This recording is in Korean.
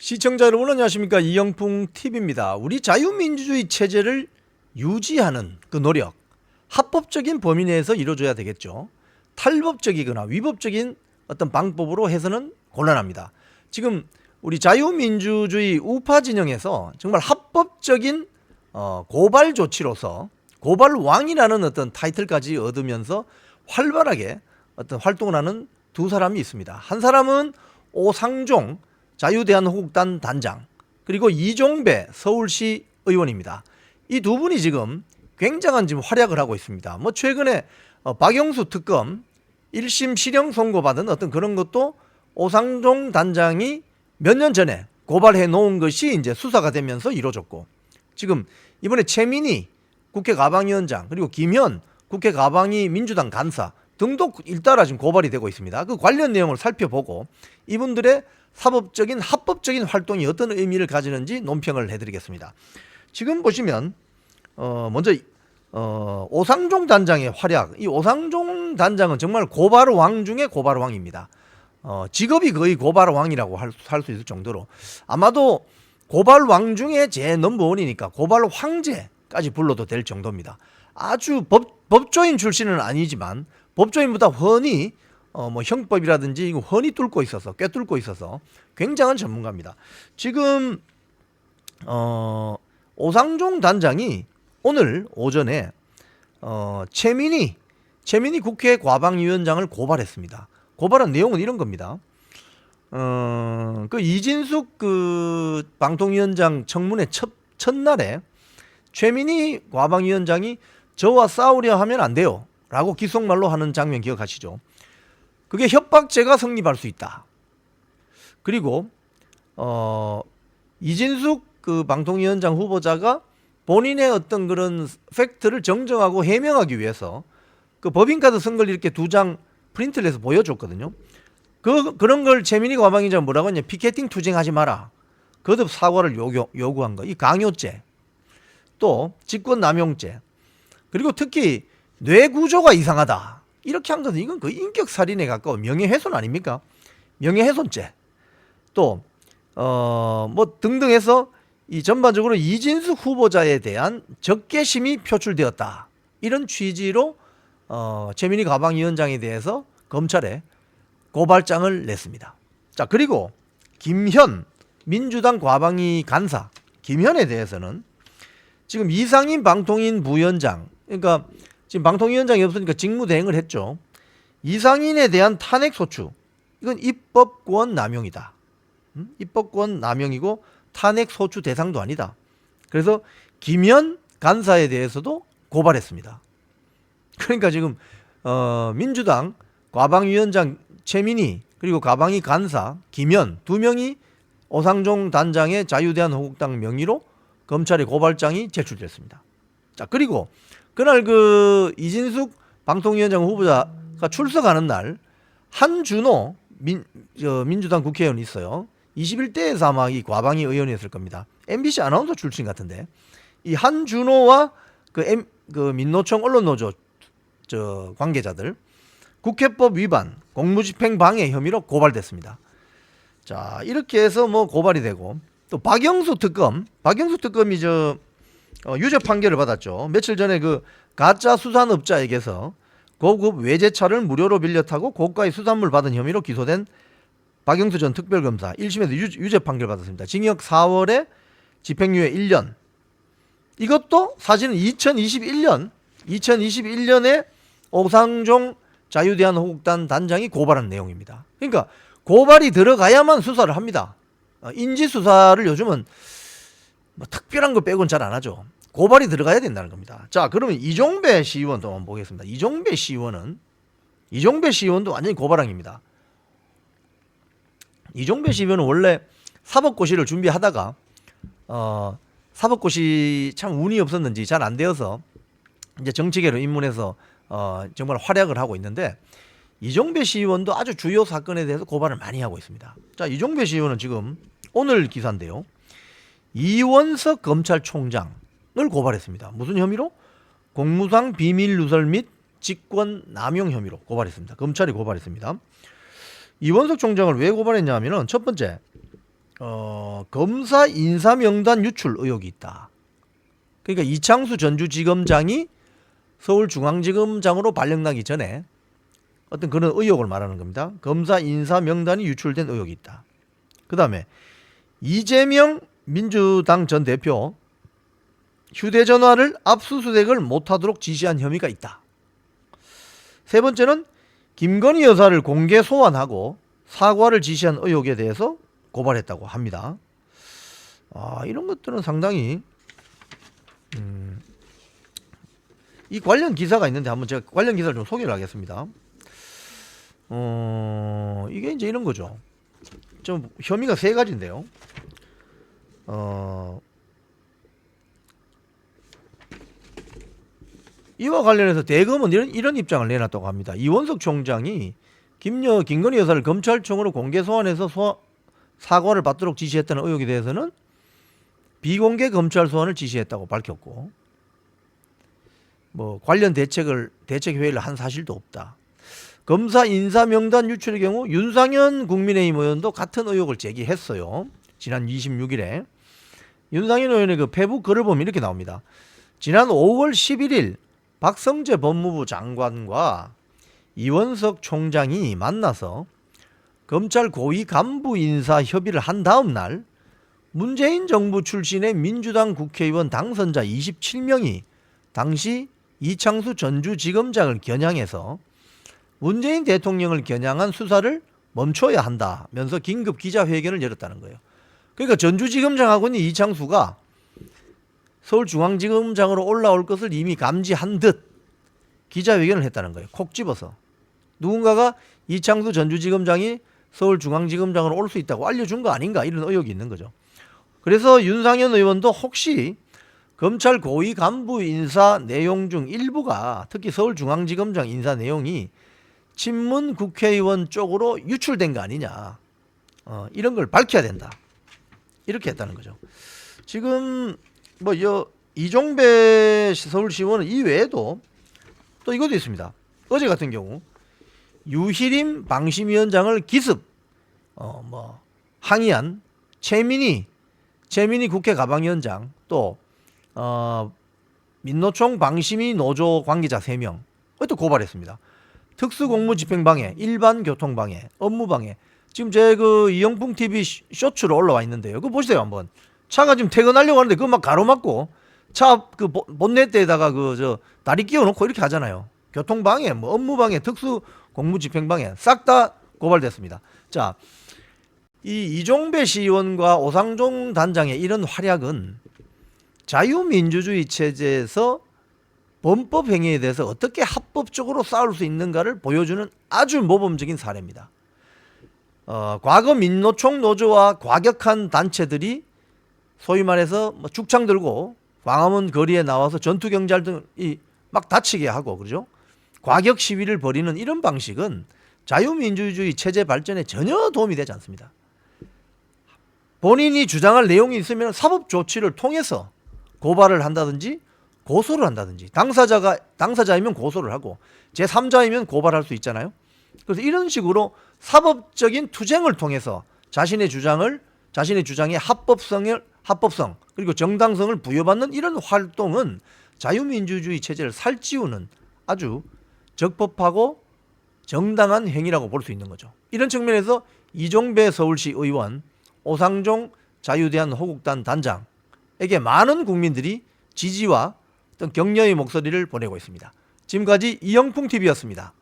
시청자 여러분 안녕하십니까. 이영풍 TV입니다. 우리 자유민주주의 체제를 유지하는 그 노력, 합법적인 범위 내에서 이루어져야 되겠죠. 탈법적이거나 위법적인 어떤 방법으로 해서는 곤란합니다. 지금 우리 자유민주주의 우파 진영에서 정말 합법적인 고발 조치로서 고발왕이라는 어떤 타이틀까지 얻으면서 활발하게 어떤 활동을 하는 두 사람이 있습니다. 한 사람은 오상종 자유대한호국단 단장, 그리고 이종배 서울시 의원입니다. 이 두 분이 지금 굉장한 지금 활약을 하고 있습니다. 뭐 최근에 박영수 특검 1심 실형 선고받은 어떤 그런 것도 오상종 단장이 몇 년 전에 고발해 놓은 것이 이제 수사가 되면서 이루어졌고, 지금 이번에 최민희 국회 가방위원장 그리고 김현 국회 가방위 민주당 간사 등도 잇따라 지금 고발이 되고 있습니다. 그 관련 내용을 살펴보고 이분들의 사법적인 합법적인 활동이 어떤 의미를 가지는지 논평을 해드리겠습니다. 지금 보시면 먼저 오상종 단장의 활약. 이 오상종 단장은 정말 고발왕 중에 고발왕입니다. 직업이 거의 고발왕이라고 할 수 있을 정도로 아마도 고발왕 중에 제 넘버원이니까 고발황제까지 불러도 될 정도입니다. 아주 법조인 출신은 아니지만 법조인보다 훤히 뭐 형법이라든지 훤히 뚫고 있어서 꿰뚫고 있어서 굉장한 전문가입니다. 지금 오상종 단장이 오늘 오전에 최민희 국회 과방위원장을 고발했습니다. 고발한 내용은 이런 겁니다. 그 이진숙 그 방통위원장 청문회 첫날에 최민희 과방위원장이 저와 싸우려 하면 안 돼요 라고 기속말로 하는 장면 기억하시죠? 그게 협박죄가 성립할 수 있다. 그리고 이진숙 그 방통위원장 후보자가 본인의 어떤 그런 팩트를 정정하고 해명하기 위해서 그 법인카드 선거를 이렇게 2장 프린트를 해서 보여줬거든요. 그런 걸 최민희 과방위원장은 뭐라고 했냐? 피켓팅 투쟁하지 마라. 거듭 사과를 요구한 거. 이 강요죄, 또 직권남용죄, 그리고 특히 뇌구조가 이상하다. 이렇게 한 것은 이건 거의 인격살인에 가까운 명예훼손 아닙니까? 명예훼손죄. 또 뭐 등등 해서 이 전반적으로 이진숙 후보자에 대한 적개심이 표출되었다. 이런 취지로 최민희 가방위원장에 대해서 검찰에 고발장을 냈습니다. 자, 그리고 김현 민주당 과방위 간사 김현에 대해서는 지금 이상인 방통인 부위원장, 그러니까 지금 방통위원장이 없으니까 직무대행을 했죠. 이상인에 대한 탄핵소추, 이건 입법권 남용이다. 입법권 남용이고 탄핵소추 대상도 아니다. 그래서 김현 간사에 대해서도 고발했습니다. 그러니까 지금 민주당 과방위원장 최민희 그리고 과방위 간사 김현 두 명이 오상종 단장의 자유대한호국당 명의로 검찰에 고발장이 제출됐습니다. 자, 그리고 그날 그 이진숙 방통위원장 후보자가 출석하는 날 한준호 민주당 국회의원이 있어요. 21대에서 아마 이 과방위 의원이었을 겁니다. MBC 아나운서 출신 같은데 이 한준호와 그 민노총 언론노조 관계자들 국회법 위반, 공무집행 방해 혐의로 고발됐습니다. 자, 이렇게 해서 뭐 고발이 되고, 또 박영수 특검이 유죄 판결을 받았죠. 며칠 전에 그 가짜 수산업자에게서 고급 외제차를 무료로 빌려 타고 고가의 수산물 받은 혐의로 기소된 박영수 전 특별검사 1심에서 유죄 판결 받았습니다. 징역 4월에 집행유예 1년. 이것도 사실은 2021년에 오상종 자유대한호국단 단장이 고발한 내용입니다. 그러니까 고발이 들어가야만 수사를 합니다. 인지수사를 요즘은 뭐 특별한 거 빼고는 잘 안 하죠. 고발이 들어가야 된다는 겁니다. 자, 그러면 이종배 시의원도 한번 보겠습니다. 이종배 시의원도 완전히 고발왕입니다. 이종배 시의원은 원래 사법고시를 준비하다가 사법고시 참 운이 없었는지 잘 안 되어서 이제 정치계로 입문해서 정말 활약을 하고 있는데, 이종배 시의원도 아주 주요 사건에 대해서 고발을 많이 하고 있습니다. 자, 이종배 시의원은 지금 오늘 기사인데요. 이원석 검찰총장을 고발했습니다. 무슨 혐의로? 공무상 비밀 누설 및 직권 남용 혐의로 고발했습니다. 검찰이 고발했습니다. 이원석 총장을 왜 고발했냐 하면은 첫 번째, 검사 인사 명단 유출 의혹이 있다. 그러니까 이창수 전주지검장이 서울중앙지검장으로 발령나기 전에 어떤 그런 의혹을 말하는 겁니다. 검사 인사 명단이 유출된 의혹이 있다. 그 다음에 이재명 민주당 전 대표 휴대전화를 압수수색을 못하도록 지시한 혐의가 있다. 세 번째는 김건희 여사를 공개 소환하고 사과를 지시한 의혹에 대해서 고발했다고 합니다. 이런 것들은 상당히 이 관련 기사가 있는데 한번 제가 관련 기사를 좀 소개를 하겠습니다. 이게 이제 이런 거죠. 좀 혐의가 세 가지인데요. 이와 관련해서 대검은 이런 입장을 내놨다고 합니다. 이원석 총장이 김건희 여사를 검찰청으로 공개 소환해서 사과를 받도록 지시했다는 의혹에 대해서는 비공개 검찰 소환을 지시했다고 밝혔고, 관련 대책 회의를 한 사실도 없다. 검사 인사 명단 유출의 경우 윤상현 국민의힘 의원도 같은 의혹을 제기했어요. 지난 26일에 윤상현 의원의 그 페북 글을 보면 이렇게 나옵니다. 지난 5월 11일 박성재 법무부 장관과 이원석 총장이 만나서 검찰 고위 간부 인사 협의를 한 다음 날 문재인 정부 출신의 민주당 국회의원 당선자 27명이 당시 이창수 전주지검장을 겨냥해서 문재인 대통령을 겨냥한 수사를 멈춰야 한다면서 긴급 기자회견을 열었다는 거예요. 그러니까 전주지검장하고는 이창수가 서울중앙지검장으로 올라올 것을 이미 감지한 듯 기자회견을 했다는 거예요. 콕 집어서. 누군가가 이창수 전주지검장이 서울중앙지검장으로 올 수 있다고 알려준 거 아닌가, 이런 의혹이 있는 거죠. 그래서 윤상현 의원도 혹시 검찰 고위 간부 인사 내용 중 일부가, 특히 서울중앙지검장 인사 내용이 친문 국회의원 쪽으로 유출된 거 아니냐, 이런 걸 밝혀야 된다, 이렇게 했다는 거죠. 지금 이종배 서울시원은 이외에도 또 이것도 있습니다. 어제 같은 경우 유희림 방심위원장을 기습 항의한 최민희 국회 가방위원장, 또 민노총 방심위 노조 관계자 3명 또 고발했습니다. 특수공무집행방해, 일반교통방해, 업무방해. 지금 제 그 이영풍 TV 쇼츠로 올라와 있는데요. 그거 보세요 한번. 차가 지금 퇴근하려고 하는데 그거 막 가로막고 차 그 본넷대에다가 다리 끼워놓고 이렇게 하잖아요. 교통방해, 업무방해, 특수공무집행방해 싹 다 고발됐습니다. 자, 이 이종배 시의원과 오상종 단장의 이런 활약은 자유민주주의 체제에서 범법 행위에 대해서 어떻게 합법적으로 싸울 수 있는가를 보여주는 아주 모범적인 사례입니다. 과거 민노총 노조와 과격한 단체들이 소위 말해서 죽창 들고 광화문 거리에 나와서 전투경찰 등이 막 다치게 하고 그러죠. 과격 시위를 벌이는 이런 방식은 자유민주주의 체제 발전에 전혀 도움이 되지 않습니다. 본인이 주장할 내용이 있으면 사법 조치를 통해서 고발을 한다든지 고소를 한다든지, 당사자이면 고소를 하고 제3자이면 고발할 수 있잖아요. 그래서 이런 식으로 사법적인 투쟁을 통해서 자신의 주장의 합법성 그리고 정당성을 부여받는 이런 활동은 자유민주주의 체제를 살찌우는 아주 적법하고 정당한 행위라고 볼 수 있는 거죠. 이런 측면에서 이종배 서울시 의원, 오상종 자유대한호국단 단장에게 많은 국민들이 지지와 어떤 격려의 목소리를 보내고 있습니다. 지금까지 이영풍TV였습니다.